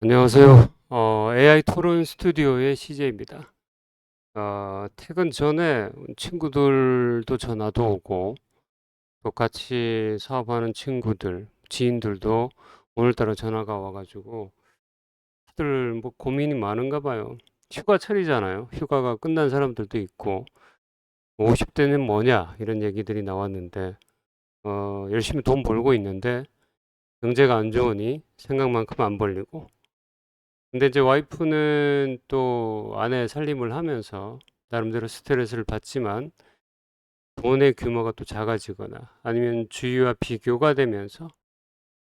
안녕하세요. AI 토론 스튜디오의 CJ입니다. 퇴근 전에 친구들도 전화도 오고, 또 같이 사업하는 친구들, 지인들도 오늘따라 전화가 와가지고, 다들 뭐 고민이 많은가 봐요. 휴가철이잖아요. 휴가가 끝난 사람들도 있고, 50대는 뭐냐, 이런 얘기들이 나왔는데, 열심히 돈 벌고 있는데, 경제가 안 좋으니 생각만큼 안 벌리고, 근데 이제 와이프는 또 아내 살림을 하면서 나름대로 스트레스를 받지만 돈의 규모가 또 작아지거나 아니면 주위와 비교가 되면서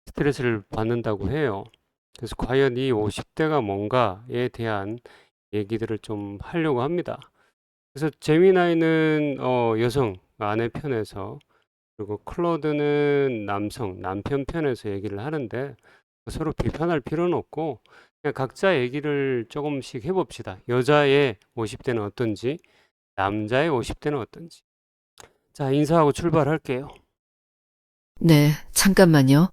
스트레스를 받는다고 해요. 그래서 과연 이 50대가 뭔가에 대한 얘기들을 좀 하려고 합니다. 그래서 제미나이는 여성 아내 편에서, 그리고 클로드는 남성 남편 편에서 얘기를 하는데, 서로 비판할 필요는 없고 그냥 각자 얘기를 조금씩 해봅시다. 여자의 50대는 어떤지, 남자의 50대는 어떤지. 자, 인사하고 출발할게요. 네, 잠깐만요.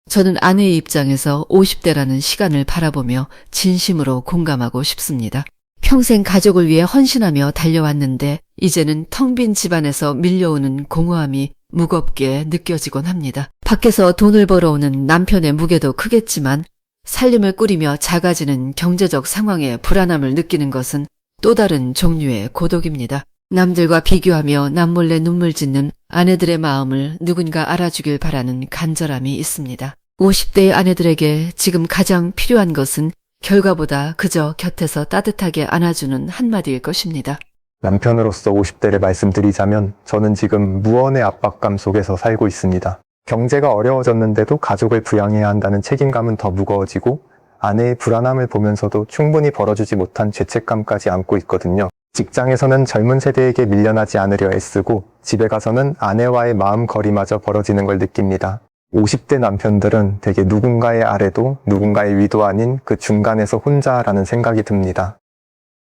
저는 아내의 입장에서 50대라는 시간을 바라보며 진심으로 공감하고 싶습니다. 평생 가족을 위해 헌신하며 달려왔는데 이제는 텅 빈 집안에서 밀려오는 공허함이 무겁게 느껴지곤 합니다. 밖에서 돈을 벌어오는 남편의 무게도 크겠지만 살림을 꾸리며 작아지는 경제적 상황에 불안함을 느끼는 것은 또 다른 종류의 고독입니다. 남들과 비교하며 남몰래 눈물 짓는 아내들의 마음을 누군가 알아주길 바라는 간절함이 있습니다. 50대의 아내들에게 지금 가장 필요한 것은 결과보다 그저 곁에서 따뜻하게 안아주는 한마디일 것입니다. 남편으로서 50대를 말씀드리자면 저는 지금 무언의 압박감 속에서 살고 있습니다. 경제가 어려워졌는데도 가족을 부양해야 한다는 책임감은 더 무거워지고 아내의 불안함을 보면서도 충분히 벌어주지 못한 죄책감까지 안고 있거든요. 직장에서는 젊은 세대에게 밀려나지 않으려 애쓰고 집에 가서는 아내와의 마음 거리마저 벌어지는 걸 느낍니다. 50대 남편들은 되게 누군가의 아래도 누군가의 위도 아닌 그 중간에서 혼자라는 생각이 듭니다.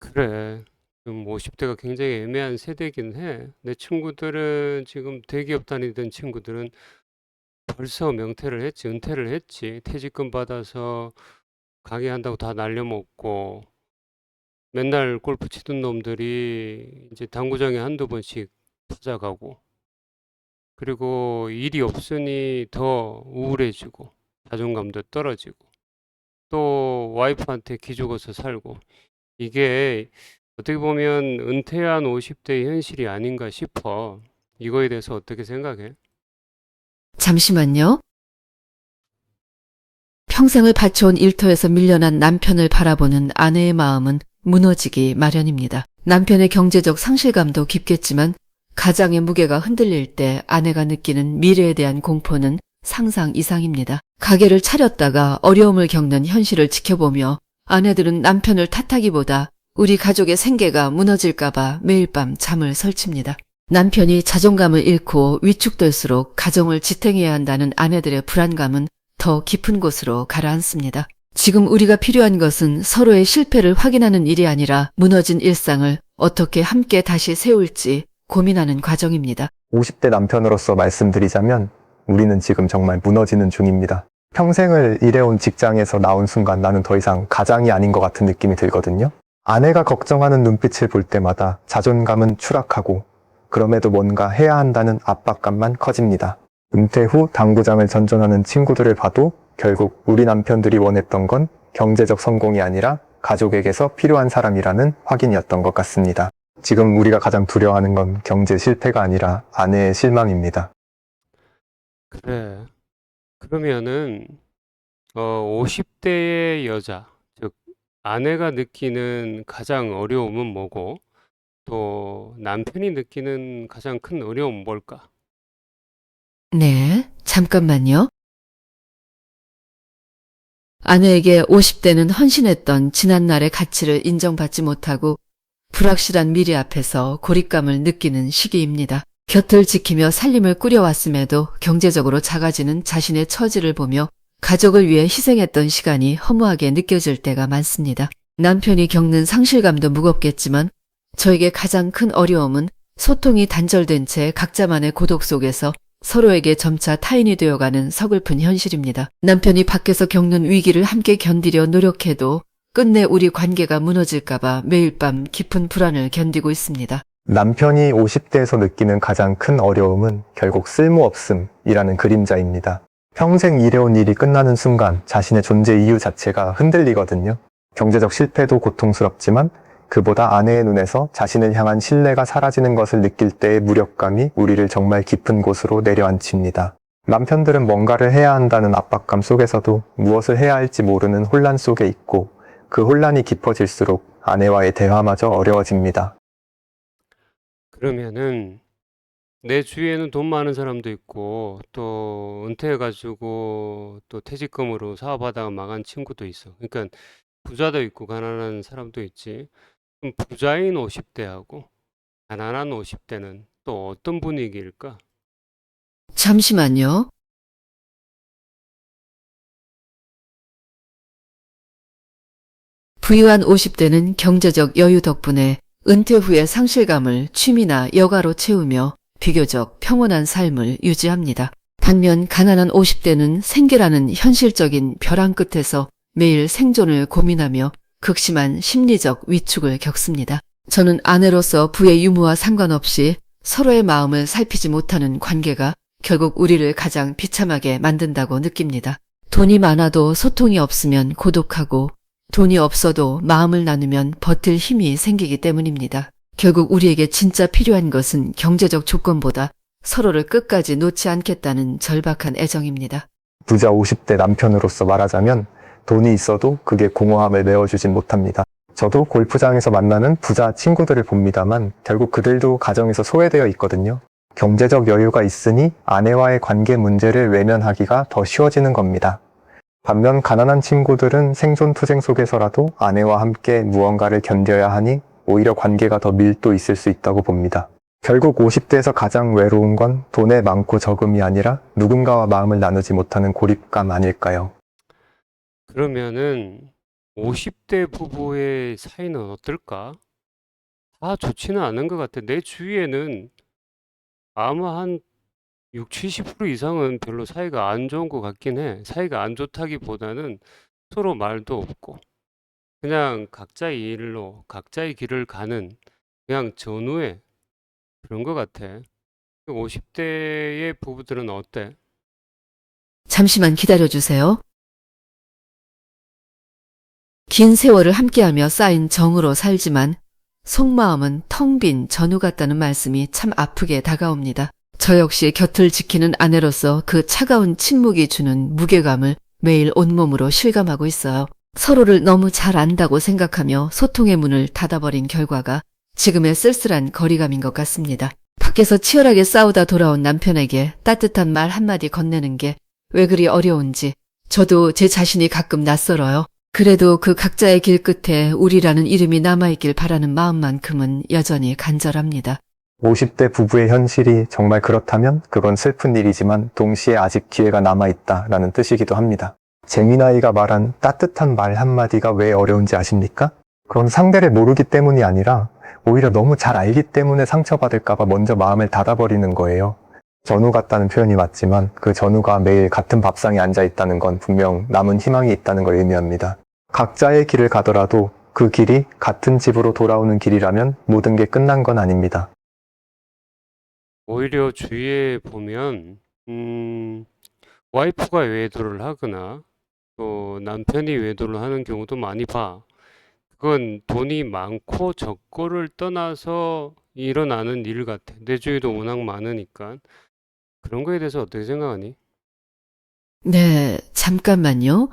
그래. 지금 50대가 굉장히 애매한 세대긴 해. 내 친구들은 지금 대기업 다니던 친구들은 벌써 명퇴를 했지, 은퇴를 했지. 퇴직금 받아서 가게 한다고 다 날려먹고, 맨날 골프 치던 놈들이 이제 당구장에 한두 번씩 찾아가고, 그리고 일이 없으니 더 우울해지고, 자존감도 떨어지고, 또 와이프한테 기죽어서 살고, 이게 어떻게 보면 은퇴한 50대의 현실이 아닌가 싶어. 이거에 대해서 어떻게 생각해? 잠시만요. 평생을 바쳐온 일터에서 밀려난 남편을 바라보는 아내의 마음은 무너지기 마련입니다. 남편의 경제적 상실감도 깊겠지만 가장의 무게가 흔들릴 때 아내가 느끼는 미래에 대한 공포는 상상 이상입니다. 가게를 차렸다가 어려움을 겪는 현실을 지켜보며 아내들은 남편을 탓하기보다 우리 가족의 생계가 무너질까봐 매일 밤 잠을 설칩니다. 남편이 자존감을 잃고 위축될수록 가정을 지탱해야 한다는 아내들의 불안감은 더 깊은 곳으로 가라앉습니다. 지금 우리가 필요한 것은 서로의 실패를 확인하는 일이 아니라 무너진 일상을 어떻게 함께 다시 세울지 고민하는 과정입니다. 50대 남편으로서 말씀드리자면 우리는 지금 정말 무너지는 중입니다. 평생을 일해온 직장에서 나온 순간 나는 더 이상 가장이 아닌 것 같은 느낌이 들거든요. 아내가 걱정하는 눈빛을 볼 때마다 자존감은 추락하고 그럼에도 뭔가 해야 한다는 압박감만 커집니다. 은퇴 후 당구장을 전전하는 친구들을 봐도 결국 우리 남편들이 원했던 건 경제적 성공이 아니라 가족에게서 필요한 사람이라는 확인이었던 것 같습니다. 지금 우리가 가장 두려워하는 건 경제 실패가 아니라 아내의 실망입니다. 그래. 그러면은 50대의 여자, 즉 아내가 느끼는 가장 어려움은 뭐고, 또 남편이 느끼는 가장 큰 어려움은 뭘까? 네, 잠깐만요. 아내에게 50대는 헌신했던 지난날의 가치를 인정받지 못하고 불확실한 미래 앞에서 고립감을 느끼는 시기입니다. 곁을 지키며 살림을 꾸려왔음에도 경제적으로 작아지는 자신의 처지를 보며 가족을 위해 희생했던 시간이 허무하게 느껴질 때가 많습니다. 남편이 겪는 상실감도 무겁겠지만 저에게 가장 큰 어려움은 소통이 단절된 채 각자만의 고독 속에서 서로에게 점차 타인이 되어가는 서글픈 현실입니다. 남편이 밖에서 겪는 위기를 함께 견디려 노력해도 끝내 우리 관계가 무너질까봐 매일 밤 깊은 불안을 견디고 있습니다. 남편이 50대에서 느끼는 가장 큰 어려움은 결국 쓸모없음이라는 그림자입니다. 평생 일해온 일이 끝나는 순간 자신의 존재 이유 자체가 흔들리거든요. 경제적 실패도 고통스럽지만 그보다 아내의 눈에서 자신을 향한 신뢰가 사라지는 것을 느낄 때의 무력감이 우리를 정말 깊은 곳으로 내려앉힙니다. 남편들은 뭔가를 해야 한다는 압박감 속에서도 무엇을 해야 할지 모르는 혼란 속에 있고 그 혼란이 깊어질수록 아내와의 대화마저 어려워집니다. 그러면은 내 주위에는 돈 많은 사람도 있고 또 은퇴해가지고 또 퇴직금으로 사업하다가 망한 친구도 있어. 그러니까 부자도 있고 가난한 사람도 있지. 그럼 부자인 50대하고 가난한 50대는 또 어떤 분위기일까? 잠시만요. 부유한 50대는 경제적 여유 덕분에 은퇴 후의 상실감을 취미나 여가로 채우며 비교적 평온한 삶을 유지합니다. 반면 가난한 50대는 생계라는 현실적인 벼랑 끝에서 매일 생존을 고민하며 극심한 심리적 위축을 겪습니다. 저는 아내로서 부의 유무와 상관없이 서로의 마음을 살피지 못하는 관계가 결국 우리를 가장 비참하게 만든다고 느낍니다. 돈이 많아도 소통이 없으면 고독하고 돈이 없어도 마음을 나누면 버틸 힘이 생기기 때문입니다. 결국 우리에게 진짜 필요한 것은 경제적 조건보다 서로를 끝까지 놓지 않겠다는 절박한 애정입니다. 부자 50대 남편으로서 말하자면 돈이 있어도 그게 공허함을 메워주진 못합니다. 저도 골프장에서 만나는 부자 친구들을 봅니다만 결국 그들도 가정에서 소외되어 있거든요. 경제적 여유가 있으니 아내와의 관계 문제를 외면하기가 더 쉬워지는 겁니다. 반면 가난한 친구들은 생존 투쟁 속에서라도 아내와 함께 무언가를 견뎌야 하니 오히려 관계가 더 밀도 있을 수 있다고 봅니다. 결국 50대에서 가장 외로운 건 돈의 많고 적음이 아니라 누군가와 마음을 나누지 못하는 고립감 아닐까요? 그러면은 50대 부부의 사이는 어떨까? 다 좋지는 않은 것 같아. 내 주위에는 아마 한 6, 70% 이상은 별로 사이가 안 좋은 것 같긴 해. 사이가 안 좋다기보다는 서로 말도 없고 그냥 각자의 일로 각자의 길을 가는 그냥 전우회 그런 것 같아. 50대의 부부들은 어때? 잠시만 기다려주세요. 긴 세월을 함께하며 쌓인 정으로 살지만 속마음은 텅 빈 전우 같다는 말씀이 참 아프게 다가옵니다. 저 역시 곁을 지키는 아내로서 그 차가운 침묵이 주는 무게감을 매일 온몸으로 실감하고 있어요. 서로를 너무 잘 안다고 생각하며 소통의 문을 닫아버린 결과가 지금의 쓸쓸한 거리감인 것 같습니다. 밖에서 치열하게 싸우다 돌아온 남편에게 따뜻한 말 한마디 건네는 게 왜 그리 어려운지 저도 제 자신이 가끔 낯설어요. 그래도 그 각자의 길 끝에 우리라는 이름이 남아있길 바라는 마음만큼은 여전히 간절합니다. 50대 부부의 현실이 정말 그렇다면 그건 슬픈 일이지만 동시에 아직 기회가 남아있다라는 뜻이기도 합니다. 재미나이가 말한 따뜻한 말 한마디가 왜 어려운지 아십니까? 그건 상대를 모르기 때문이 아니라 오히려 너무 잘 알기 때문에 상처받을까봐 먼저 마음을 닫아버리는 거예요. 전우 같다는 표현이 맞지만 그 전우가 매일 같은 밥상에 앉아있다는 건 분명 남은 희망이 있다는 걸 의미합니다. 각자의 길을 가더라도 그 길이 같은 집으로 돌아오는 길이라면 모든 게 끝난 건 아닙니다. 오히려 주위에 보면 와이프가 외도를 하거나 또 남편이 외도를 하는 경우도 많이 봐. 그건 돈이 많고 적고를 떠나서 일어나는 일 같아. 내 주위도 워낙 많으니까. 그런 거에 대해서 어떻게 생각하니? 네, 잠깐만요.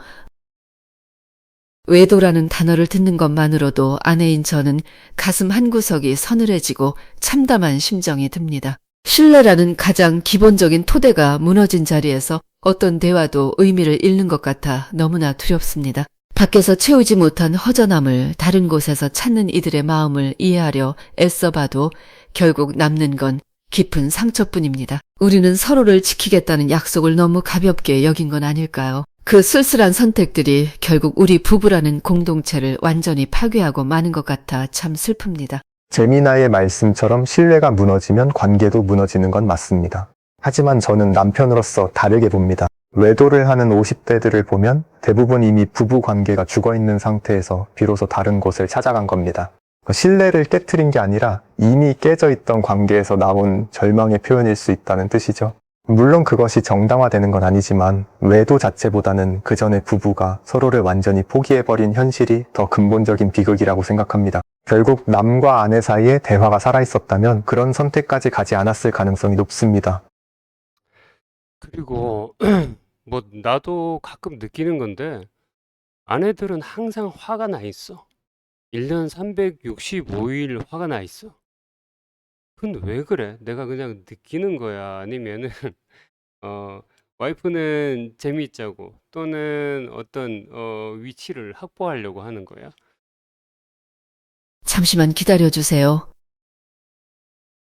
외도라는 단어를 듣는 것만으로도 아내인 저는 가슴 한구석이 서늘해지고 참담한 심정이 듭니다. 신뢰라는 가장 기본적인 토대가 무너진 자리에서 어떤 대화도 의미를 잃는 것 같아 너무나 두렵습니다. 밖에서 채우지 못한 허전함을 다른 곳에서 찾는 이들의 마음을 이해하려 애써봐도 결국 남는 건 깊은 상처뿐입니다. 우리는 서로를 지키겠다는 약속을 너무 가볍게 여긴 건 아닐까요? 그 쓸쓸한 선택들이 결국 우리 부부라는 공동체를 완전히 파괴하고 마는 것 같아 참 슬픕니다. 재미나의 말씀처럼 신뢰가 무너지면 관계도 무너지는 건 맞습니다. 하지만 저는 남편으로서 다르게 봅니다. 외도를 하는 50대들을 보면 대부분 이미 부부 관계가 죽어있는 상태에서 비로소 다른 곳을 찾아간 겁니다. 신뢰를 깨트린 게 아니라 이미 깨져있던 관계에서 나온 절망의 표현일 수 있다는 뜻이죠. 물론 그것이 정당화되는 건 아니지만 외도 자체보다는 그 전에 부부가 서로를 완전히 포기해버린 현실이 더 근본적인 비극이라고 생각합니다. 결국 남과 아내 사이에 대화가 살아있었다면 그런 선택까지 가지 않았을 가능성이 높습니다. 그리고 뭐 나도 가끔 느끼는 건데 아내들은 항상 화가 나 있어. 1년 365일 화가 나 있어. 근데 왜 그래? 내가 그냥 느끼는 거야? 아니면은 어, 와이프는 재미있자고 또는 어떤 위치를 확보하려고 하는 거야? 잠시만 기다려주세요.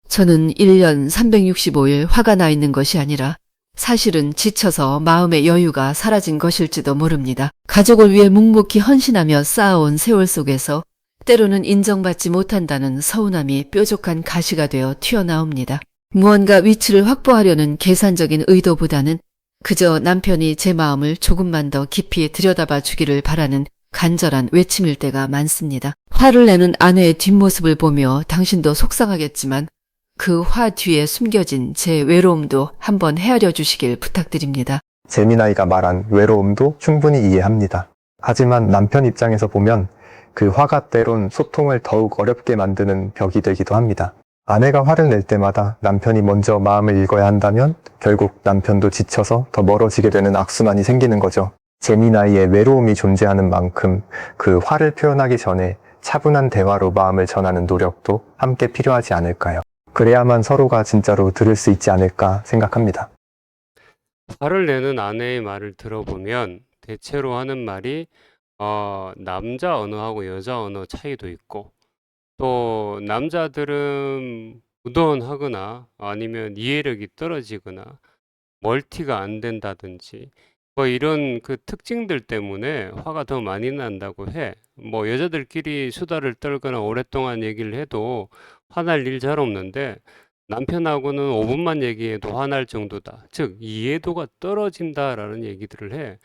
저는 1년 365일 화가 나 있는 것이 아니라 사실은 지쳐서 마음의 여유가 사라진 것일지도 모릅니다. 가족을 위해 묵묵히 헌신하며 쌓아온 세월 속에서 때로는 인정받지 못한다는 서운함이 뾰족한 가시가 되어 튀어나옵니다. 무언가 위치를 확보하려는 계산적인 의도보다는 그저 남편이 제 마음을 조금만 더 깊이 들여다봐 주기를 바라는 간절한 외침일 때가 많습니다. 화를 내는 아내의 뒷모습을 보며 당신도 속상하겠지만 그 화 뒤에 숨겨진 제 외로움도 한번 헤아려 주시길 부탁드립니다. 재미나이가 말한 외로움도 충분히 이해합니다. 하지만 남편 입장에서 보면 그 화가 때론 소통을 더욱 어렵게 만드는 벽이 되기도 합니다. 아내가 화를 낼 때마다 남편이 먼저 마음을 읽어야 한다면 결국 남편도 지쳐서 더 멀어지게 되는 악순환이 생기는 거죠. 재미나이의 외로움이 존재하는 만큼 그 화를 표현하기 전에 차분한 대화로 마음을 전하는 노력도 함께 필요하지 않을까요? 그래야만 서로가 진짜로 들을 수 있지 않을까 생각합니다. 화를 내는 아내의 말을 들어보면 대체로 하는 말이 남자 언어하고 여자 언어 차이도 있고 또 남자들은 무던하거나 아니면 이해력이 떨어지거나 멀티가 안 된다든지 뭐 이런 그 특징들 때문에 화가 더 많이 난다고 해. 뭐 여자들끼리 수다를 떨거나 오랫동안 얘기를 해도 화날 일 잘 없는데 남편하고는 5분만 얘기해도 화날 정도다. 즉 이해도가 떨어진다라는 얘기들을 해.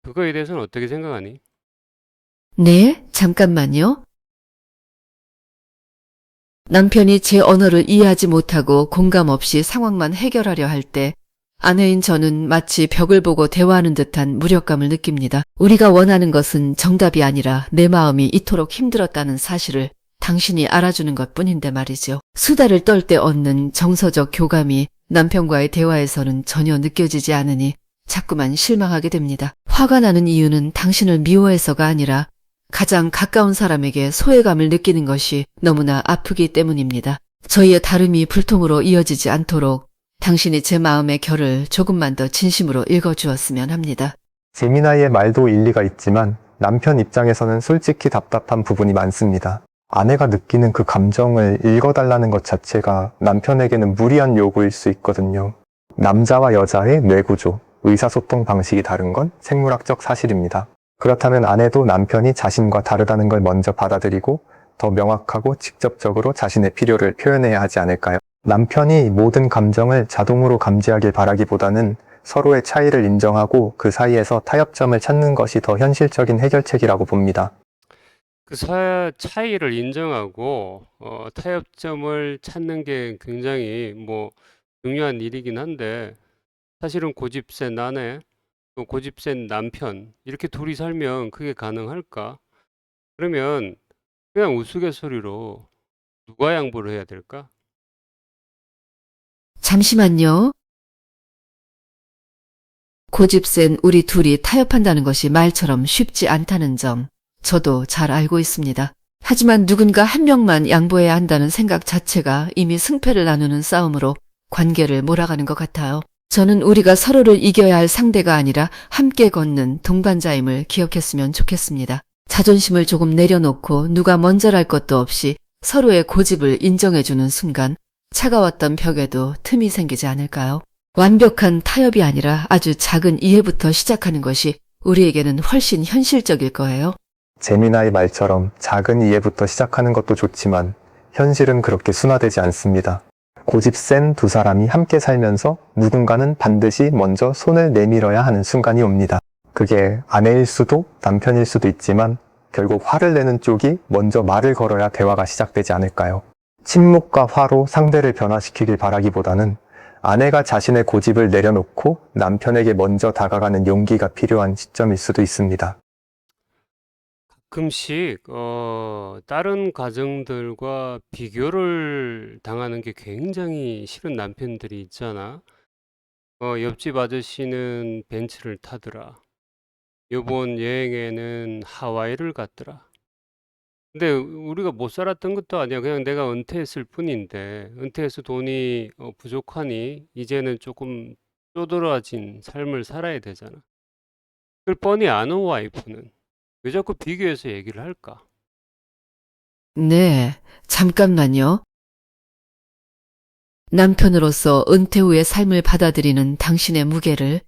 그거에 대해서는 어떻게 생각하니? 네, 잠깐만요. 남편이 제 언어를 이해하지 못하고 공감 없이 상황만 해결하려 할 때 아내인 저는 마치 벽을 보고 대화하는 듯한 무력감을 느낍니다. 우리가 원하는 것은 정답이 아니라 내 마음이 이토록 힘들었다는 사실을 당신이 알아주는 것뿐인데 말이죠. 수다를 떨 때 얻는 정서적 교감이 남편과의 대화에서는 전혀 느껴지지 않으니 자꾸만 실망하게 됩니다. 화가 나는 이유는 당신을 미워해서가 아니라 가장 가까운 사람에게 소외감을 느끼는 것이 너무나 아프기 때문입니다. 저희의 다름이 불통으로 이어지지 않도록 당신이 제 마음의 결을 조금만 더 진심으로 읽어주었으면 합니다. 재미나이의 말도 일리가 있지만 남편 입장에서는 솔직히 답답한 부분이 많습니다. 아내가 느끼는 그 감정을 읽어달라는 것 자체가 남편에게는 무리한 요구일 수 있거든요. 남자와 여자의 뇌구조, 의사소통 방식이 다른 건 생물학적 사실입니다. 그렇다면 아내도 남편이 자신과 다르다는 걸 먼저 받아들이고 더 명확하고 직접적으로 자신의 필요를 표현해야 하지 않을까요? 남편이 모든 감정을 자동으로 감지하길 바라기보다는 서로의 차이를 인정하고 그 사이에서 타협점을 찾는 것이 더 현실적인 해결책이라고 봅니다. 그 차이를 인정하고 타협점을 찾는 게 굉장히 뭐 중요한 일이긴 한데 사실은 고집센 아내, 또 고집센 남편 이렇게 둘이 살면 그게 가능할까? 그러면 그냥 우스갯소리로 누가 양보를 해야 될까? 잠시만요. 고집센 우리 둘이 타협한다는 것이 말처럼 쉽지 않다는 점 저도 잘 알고 있습니다. 하지만 누군가 한 명만 양보해야 한다는 생각 자체가 이미 승패를 나누는 싸움으로 관계를 몰아가는 것 같아요. 저는 우리가 서로를 이겨야 할 상대가 아니라 함께 걷는 동반자임을 기억했으면 좋겠습니다. 자존심을 조금 내려놓고 누가 먼저랄 것도 없이 서로의 고집을 인정해주는 순간 차가웠던 벽에도 틈이 생기지 않을까요? 완벽한 타협이 아니라 아주 작은 이해부터 시작하는 것이 우리에게는 훨씬 현실적일 거예요. 재미나이 말처럼 작은 이해부터 시작하는 것도 좋지만 현실은 그렇게 순화되지 않습니다. 고집 센 두 사람이 함께 살면서 누군가는 반드시 먼저 손을 내밀어야 하는 순간이 옵니다. 그게 아내일 수도 남편일 수도 있지만 결국 화를 내는 쪽이 먼저 말을 걸어야 대화가 시작되지 않을까요? 침묵과 화로 상대를 변화시키길 바라기보다는 아내가 자신의 고집을 내려놓고 남편에게 먼저 다가가는 용기가 필요한 시점일 수도 있습니다. 가끔씩 다른 가정들과 비교를 당하는 게 굉장히 싫은 남편들이 있잖아. 옆집 아저씨는 벤츠를 타더라. 요번 여행에는 하와이를 갔더라. 근데 우리가 못 살았던 것도 아니야. 그냥 내가 은퇴했을 뿐인데, 은퇴해서 돈이 부족하니 이제는 조금 쪼들어진 삶을 살아야 되잖아. 그걸 뻔히 아는 와이프는 왜 자꾸 비교해서 얘기를 할까? 네, 잠깐만요. 남편으로서 은퇴 후의 삶을 받아들이는 당신의 무게를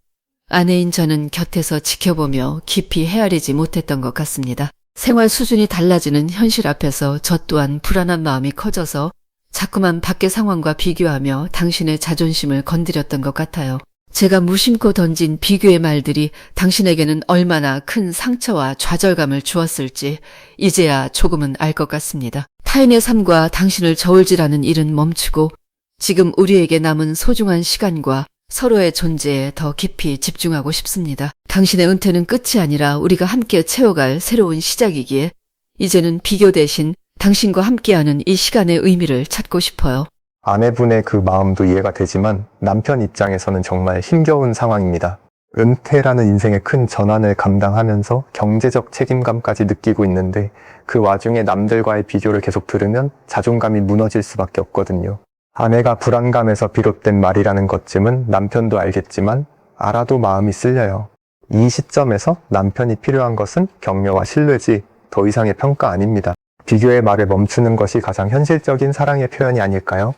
아내인 저는 곁에서 지켜보며 깊이 헤아리지 못했던 것 같습니다. 생활 수준이 달라지는 현실 앞에서 저 또한 불안한 마음이 커져서 자꾸만 밖의 상황과 비교하며 당신의 자존심을 건드렸던 것 같아요. 제가 무심코 던진 비교의 말들이 당신에게는 얼마나 큰 상처와 좌절감을 주었을지 이제야 조금은 알 것 같습니다. 타인의 삶과 당신을 저울질하는 일은 멈추고 지금 우리에게 남은 소중한 시간과 서로의 존재에 더 깊이 집중하고 싶습니다. 당신의 은퇴는 끝이 아니라 우리가 함께 채워갈 새로운 시작이기에 이제는 비교 대신 당신과 함께하는 이 시간의 의미를 찾고 싶어요. 아내분의 그 마음도 이해가 되지만 남편 입장에서는 정말 힘겨운 상황입니다. 은퇴라는 인생의 큰 전환을 감당하면서 경제적 책임감까지 느끼고 있는데 그 와중에 남들과의 비교를 계속 들으면 자존감이 무너질 수밖에 없거든요. 아내가 불안감에서 비롯된 말이라는 것쯤은 남편도 알겠지만 알아도 마음이 쓸려요. 이 시점에서 남편이 필요한 것은 격려와 신뢰지 더 이상의 평가 아닙니다. 비교의 말을 멈추는 것이 가장 현실적인 사랑의 표현이 아닐까요?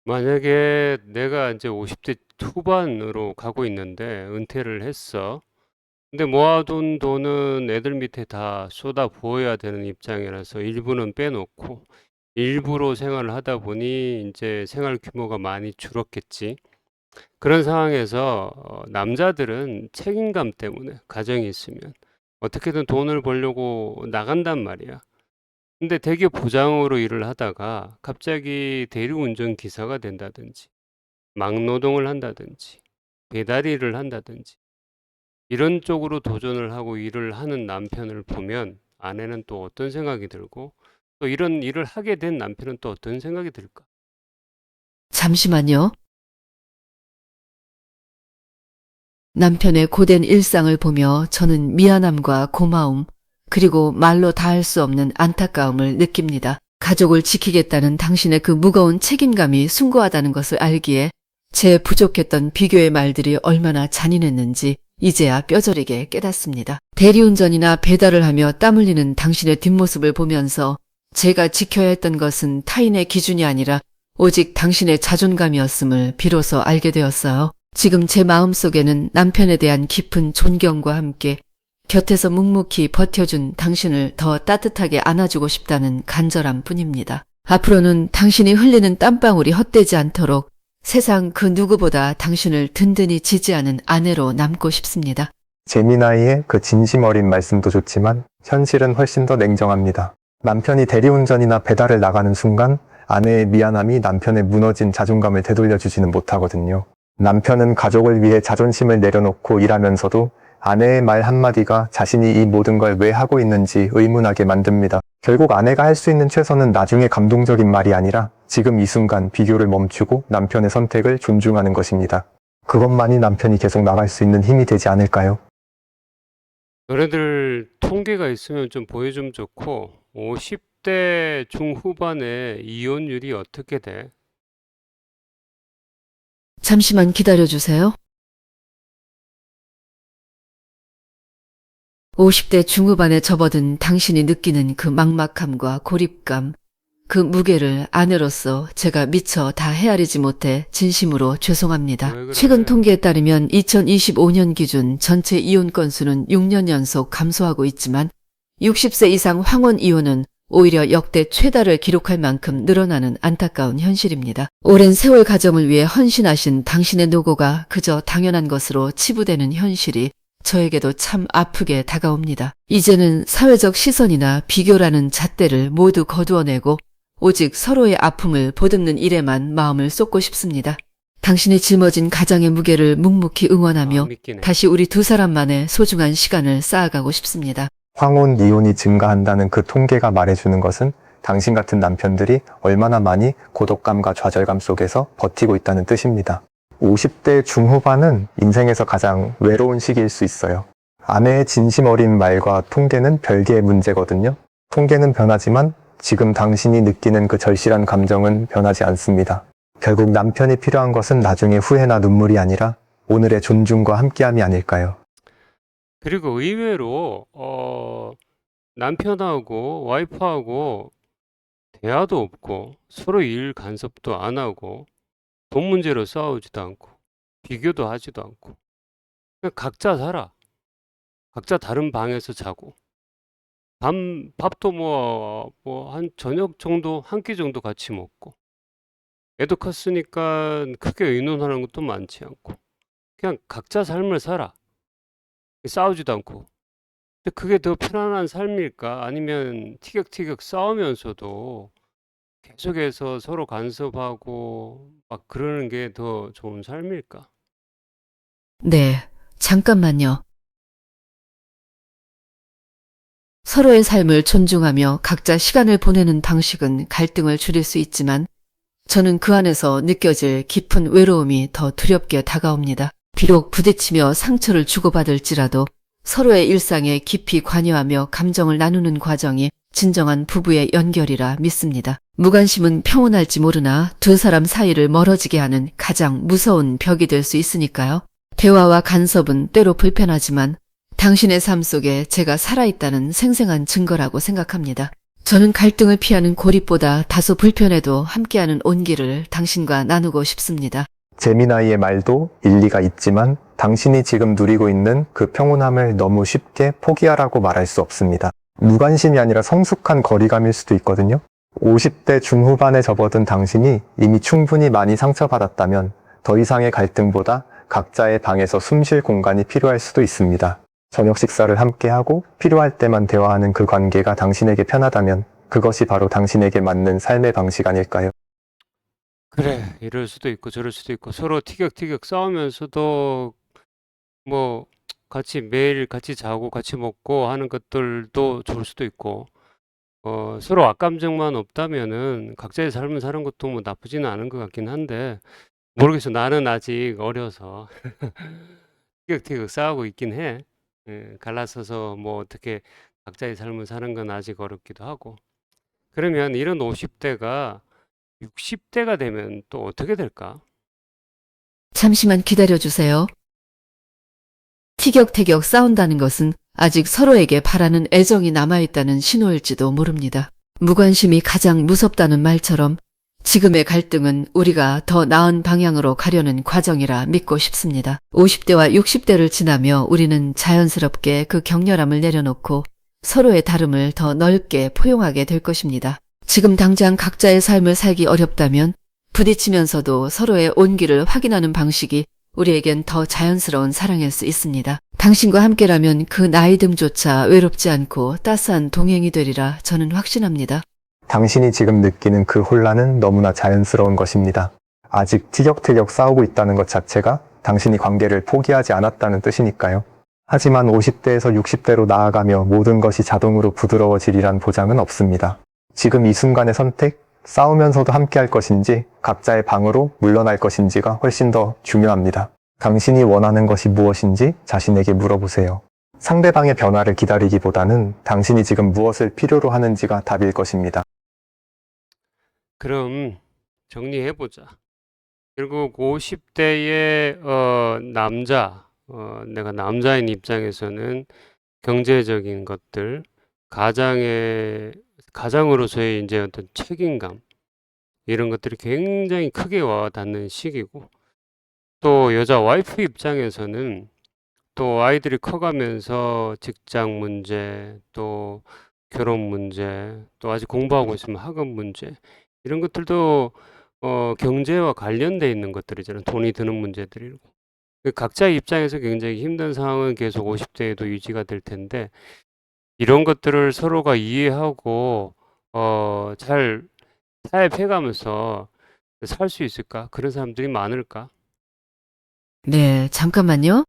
만약에 내가 이제 50대 후반으로 가고 있는데 은퇴를 했어. 근데 모아둔 돈은 애들 밑에 다 쏟아 부어야 되는 입장이라서 일부는 빼놓고 일부로 생활을 하다 보니 이제 생활 규모가 많이 줄었겠지. 그런 상황에서 남자들은 책임감 때문에 가정이 있으면 어떻게든 돈을 벌려고 나간단 말이야. 근데 대기업 부장으로 일을 하다가 갑자기 대리운전 기사가 된다든지 막노동을 한다든지 배달 일을 한다든지 이런 쪽으로 도전을 하고 일을 하는 남편을 보면 아내는 또 어떤 생각이 들고 또 이런 일을 하게 된 남편은 또 어떤 생각이 들까? 잠시만요. 남편의 고된 일상을 보며 저는 미안함과 고마움, 그리고 말로 다할 수 없는 안타까움을 느낍니다. 가족을 지키겠다는 당신의 그 무거운 책임감이 숭고하다는 것을 알기에 제 부족했던 비교의 말들이 얼마나 잔인했는지 이제야 뼈저리게 깨닫습니다. 대리운전이나 배달을 하며 땀 흘리는 당신의 뒷모습을 보면서 제가 지켜야 했던 것은 타인의 기준이 아니라 오직 당신의 자존감이었음을 비로소 알게 되었어요. 지금 제 마음속에는 남편에 대한 깊은 존경과 함께 곁에서 묵묵히 버텨준 당신을 더 따뜻하게 안아주고 싶다는 간절함 뿐입니다. 앞으로는 당신이 흘리는 땀방울이 헛되지 않도록 세상 그 누구보다 당신을 든든히 지지하는 아내로 남고 싶습니다. 재미나이의 그 진심 어린 말씀도 좋지만 현실은 훨씬 더 냉정합니다. 남편이 대리운전이나 배달을 나가는 순간 아내의 미안함이 남편의 무너진 자존감을 되돌려주지는 못하거든요. 남편은 가족을 위해 자존심을 내려놓고 일하면서도 아내의 말 한마디가 자신이 이 모든 걸 왜 하고 있는지 의문하게 만듭니다. 결국 아내가 할 수 있는 최선은 나중에 감동적인 말이 아니라 지금 이 순간 비교를 멈추고 남편의 선택을 존중하는 것입니다. 그것만이 남편이 계속 나갈 수 있는 힘이 되지 않을까요? 너네들 통계가 있으면 좀 보여주면 좋고 50대 중후반의 이혼율이 어떻게 돼? 잠시만 기다려주세요. 50대 중후반에 접어든 당신이 느끼는 그 막막함과 고립감, 그 무게를 아내로서 제가 미처 다 헤아리지 못해 진심으로 죄송합니다. 왜 그래? 최근 통계에 따르면 2025년 기준 전체 이혼 건수는 6년 연속 감소하고 있지만 60세 이상 황혼 이혼은 오히려 역대 최다를 기록할 만큼 늘어나는 안타까운 현실입니다. 오랜 세월 가정을 위해 헌신하신 당신의 노고가 그저 당연한 것으로 치부되는 현실이 저에게도 참 아프게 다가옵니다. 이제는 사회적 시선이나 비교라는 잣대를 모두 거두어내고 오직 서로의 아픔을 보듬는 일에만 마음을 쏟고 싶습니다. 당신이 짊어진 가장의 무게를 묵묵히 응원하며 믿기네. 다시 우리 두 사람만의 소중한 시간을 쌓아가고 싶습니다. 황혼 이혼이 증가한다는 그 통계가 말해주는 것은 당신 같은 남편들이 얼마나 많이 고독감과 좌절감 속에서 버티고 있다는 뜻입니다. 50대 중후반은 인생에서 가장 외로운 시기일 수 있어요. 아내의 진심 어린 말과 통계는 별개의 문제거든요. 통계는 변하지만 지금 당신이 느끼는 그 절실한 감정은 변하지 않습니다. 결국 남편이 필요한 것은 나중에 후회나 눈물이 아니라 오늘의 존중과 함께함이 아닐까요? 그리고 의외로 남편하고 와이프하고 대화도 없고 서로 일 간섭도 안 하고 돈 문제로 싸우지도 않고 비교도 하지도 않고 그냥 각자 살아. 각자 다른 방에서 자고 밥도 뭐 한 저녁 정도 한 끼 정도 같이 먹고 애도 컸으니까 크게 의논하는 것도 많지 않고 그냥 각자 삶을 살아. 싸우지도 않고. 근데 그게 더 편안한 삶일까? 아니면 티격태격 싸우면서도 계속해서 서로 간섭하고 막 그러는 게 더 좋은 삶일까? 네, 잠깐만요. 서로의 삶을 존중하며 각자 시간을 보내는 방식은 갈등을 줄일 수 있지만 저는 그 안에서 느껴질 깊은 외로움이 더 두렵게 다가옵니다. 비록 부딪히며 상처를 주고받을지라도 서로의 일상에 깊이 관여하며 감정을 나누는 과정이 진정한 부부의 연결이라 믿습니다. 무관심은 평온할지 모르나 두 사람 사이를 멀어지게 하는 가장 무서운 벽이 될 수 있으니까요. 대화와 간섭은 때로 불편하지만 당신의 삶 속에 제가 살아있다는 생생한 증거라고 생각합니다. 저는 갈등을 피하는 고립보다 다소 불편해도 함께하는 온기를 당신과 나누고 싶습니다. 재미나이의 말도 일리가 있지만 당신이 지금 누리고 있는 그 평온함을 너무 쉽게 포기하라고 말할 수 없습니다. 무관심이 아니라 성숙한 거리감일 수도 있거든요. 50대 중후반에 접어든 당신이 이미 충분히 많이 상처받았다면 더 이상의 갈등보다 각자의 방에서 숨 쉴 공간이 필요할 수도 있습니다. 저녁 식사를 함께하고 필요할 때만 대화하는 그 관계가 당신에게 편하다면 그것이 바로 당신에게 맞는 삶의 방식 아닐까요? 그래, 이럴 수도 있고 저럴 수도 있고 서로 티격태격 싸우면서도 뭐 같이 매일 같이 자고 같이 먹고 하는 것들도 좋을 수도 있고 서로 악감정만 없다면은 각자의 삶을 사는 것도 뭐 나쁘지는 않은 것 같긴 한데 모르겠어. 나는 아직 어려서 티격태격 싸우고 있긴 해. 예, 갈라서서 뭐 어떻게 각자의 삶을 사는 건 아직 어렵기도 하고. 그러면 이런 50대가 60대가 되면 또 어떻게 될까? 잠시만 기다려주세요. 티격태격 싸운다는 것은 아직 서로에게 바라는 애정이 남아있다는 신호일지도 모릅니다. 무관심이 가장 무섭다는 말처럼 지금의 갈등은 우리가 더 나은 방향으로 가려는 과정이라 믿고 싶습니다. 50대와 60대를 지나며 우리는 자연스럽게 그 격렬함을 내려놓고 서로의 다름을 더 넓게 포용하게 될 것입니다. 지금 당장 각자의 삶을 살기 어렵다면 부딪히면서도 서로의 온기를 확인하는 방식이 우리에겐 더 자연스러운 사랑일 수 있습니다. 당신과 함께라면 그 나이듦조차 외롭지 않고 따스한 동행이 되리라 저는 확신합니다. 당신이 지금 느끼는 그 혼란은 너무나 자연스러운 것입니다. 아직 티격태격 싸우고 있다는 것 자체가 당신이 관계를 포기하지 않았다는 뜻이니까요. 하지만 50대에서 60대로 나아가며 모든 것이 자동으로 부드러워지리란 보장은 없습니다. 지금 이 순간의 선택, 싸우면서도 함께 할 것인지 각자의 방으로 물러날 것인지가 훨씬 더 중요합니다. 당신이 원하는 것이 무엇인지 자신에게 물어보세요. 상대방의 변화를 기다리기보다는 당신이 지금 무엇을 필요로 하는지가 답일 것입니다. 그럼 정리해보자. 결국 50대의 내가 남자인 입장에서는 경제적인 것들, 가장으로서의 이제 어떤 책임감, 이런 것들이 굉장히 크게 와닿는 시기고, 또 여자 와이프 입장에서는 또 아이들이 커가면서 직장 문제, 또 결혼 문제, 또 아직 공부하고 있으면 학업 문제, 이런 것들도 경제와 관련돼 있는 것들이잖아요. 돈이 드는 문제들이고. 그 각자의 입장에서 굉장히 힘든 상황은 계속 50대에도 유지가 될 텐데, 이런 것들을 서로가 이해하고 잘 타협해가면서 살 수 있을까? 그런 사람들이 많을까? 네, 잠깐만요.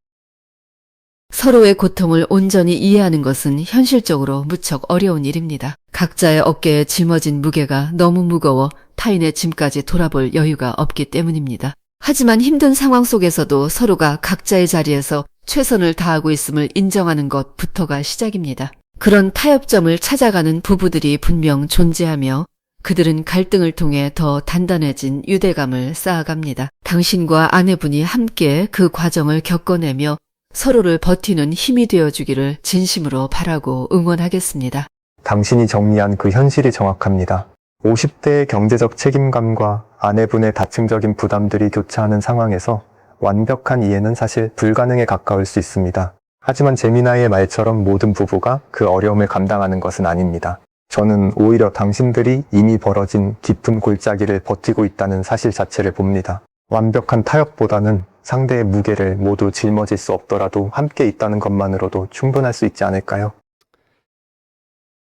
서로의 고통을 온전히 이해하는 것은 현실적으로 무척 어려운 일입니다. 각자의 어깨에 짊어진 무게가 너무 무거워 타인의 짐까지 돌아볼 여유가 없기 때문입니다. 하지만 힘든 상황 속에서도 서로가 각자의 자리에서 최선을 다하고 있음을 인정하는 것부터가 시작입니다. 그런 타협점을 찾아가는 부부들이 분명 존재하며 그들은 갈등을 통해 더 단단해진 유대감을 쌓아갑니다. 당신과 아내분이 함께 그 과정을 겪어내며 서로를 버티는 힘이 되어주기를 진심으로 바라고 응원하겠습니다. 당신이 정리한 그 현실이 정확합니다. 50대의 경제적 책임감과 아내분의 다층적인 부담들이 교차하는 상황에서 완벽한 이해는 사실 불가능에 가까울 수 있습니다. 하지만 제미나이의 말처럼 모든 부부가 그 어려움을 감당하는 것은 아닙니다. 저는 오히려 당신들이 이미 벌어진 깊은 골짜기를 버티고 있다는 사실 자체를 봅니다. 완벽한 타협보다는 상대의 무게를 모두 짊어질 수 없더라도 함께 있다는 것만으로도 충분할 수 있지 않을까요?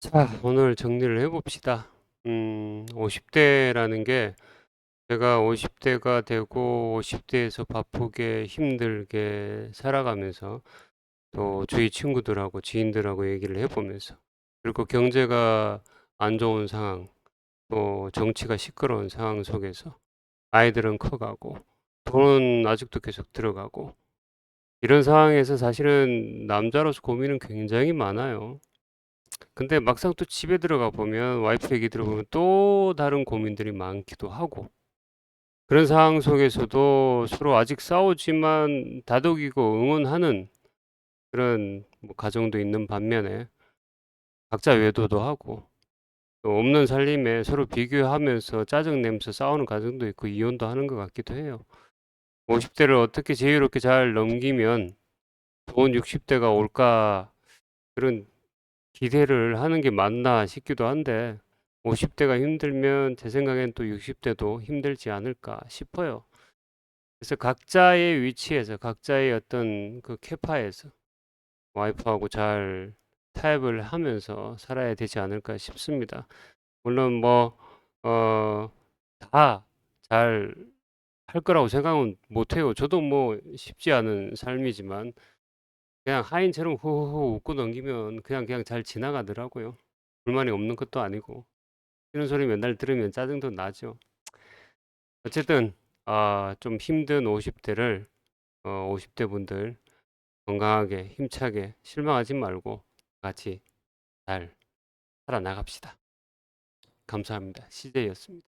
자, 오늘 정리를 해봅시다. 50대라는 게 제가 50대가 되고 50대에서 바쁘게 힘들게 살아가면서 또 주위 친구들하고 지인들하고 얘기를 해보면서 그리고 경제가 안 좋은 상황, 또 정치가 시끄러운 상황 속에서 아이들은 커가고 돈은 아직도 계속 들어가고 이런 상황에서 사실은 남자로서 고민은 굉장히 많아요. 근데 막상 또 집에 들어가 보면 와이프 얘기 들어보면 또 다른 고민들이 많기도 하고 그런 상황 속에서도 서로 아직 싸우지만 다독이고 응원하는 그런 뭐 가정도 있는 반면에 각자 외도도 하고 또 없는 살림에 서로 비교하면서 짜증내면서 싸우는 가정도 있고 이혼도 하는 것 같기도 해요. 50대를 어떻게 지혜롭게 잘 넘기면 좋은 60대가 올까 그런 기대를 하는 게 맞나 싶기도 한데 50대가 힘들면 제 생각엔 또 60대도 힘들지 않을까 싶어요. 그래서 각자의 위치에서 각자의 어떤 그 캐파에서 와이프하고 잘 타협을 하면서 살아야 되지 않을까 싶습니다. 물론 뭐 다 잘 할 거라고 생각은 못 해요. 저도 뭐 쉽지 않은 삶이지만 그냥 하인처럼 후후후 웃고 넘기면 그냥 잘 지나가더라고요. 불만이 없는 것도 아니고 이런 소리 맨날 들으면 짜증도 나죠. 어쨌든 좀 힘든 50대를 50대 분들 건강하게 힘차게 실망하지 말고 같이 잘 살아나갑시다. 감사합니다. CJ였습니다.